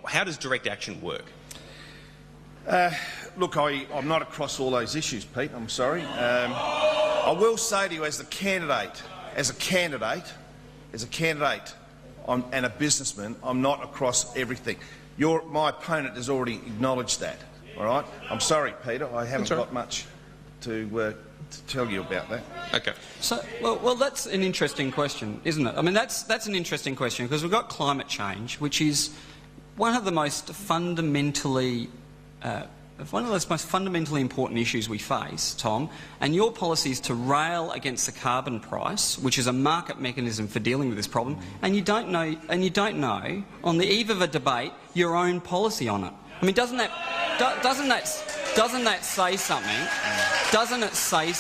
How does direct action work? Look, I'm not across all those issues, Pete. I'm sorry. I will say to you, as a candidate, and a businessman, I'm not across everything. My opponent has already acknowledged that. All right. I'm sorry, Peter. I haven't got much to tell you about that. Okay. So, well, that's an interesting question, isn't it? I mean, that's an interesting question because we've got climate change, which is one of the most fundamentally important issues we face, Tom, and your policy is to rail against the carbon price, which is a market mechanism for dealing with this problem, and you don't know on the eve of a debate your own policy on it. I mean, doesn't that say something? Doesn't that say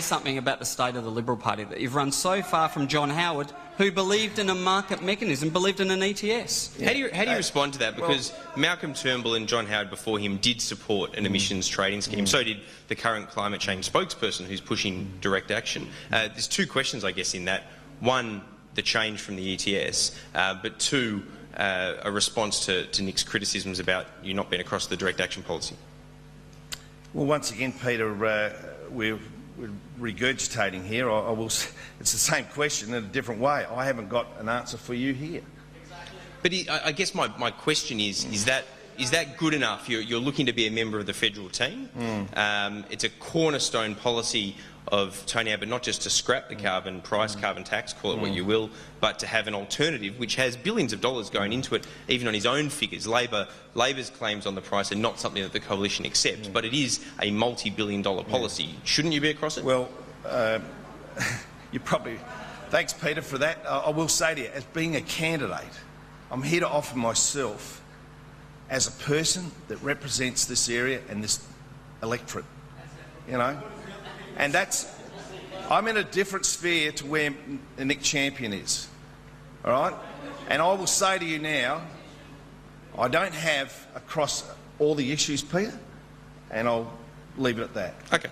something about the state of the Liberal Party, that you've run so far from John Howard, who believed in a market mechanism, believed in an ETS? Yeah. How do you respond to that? Because Malcolm Turnbull and John Howard before him did support an emissions trading scheme. So did the current climate change spokesperson who's pushing direct action. There's two questions, I guess, in that. One, the change from the ETS, but two, a response to Nick's criticisms about you not being across the direct action policy. Well, once again, Peter, we're regurgitating here. It's the same question in a different way. I haven't got an answer for you here. But I guess my question is that good enough? You're looking to be a member of the federal team. It's a cornerstone policy of Tony Abbott, not just to scrap the carbon price, carbon tax, call it what you will, but to have an alternative which has billions of dollars going into it, even on his own figures. Labor's claims on the price are not something that the coalition accepts, but it is a multi-billion-dollar policy. Shouldn't you be across it? Well, you probably... Thanks, Peter, for that. I will say to you, as being a candidate, I'm here to offer myself as a person that represents this area and this electorate, you know. And I'm in a different sphere to where Nick Champion is, all right? And I will say to you now, I don't have across all the issues, Peter, and I'll leave it at that. Okay.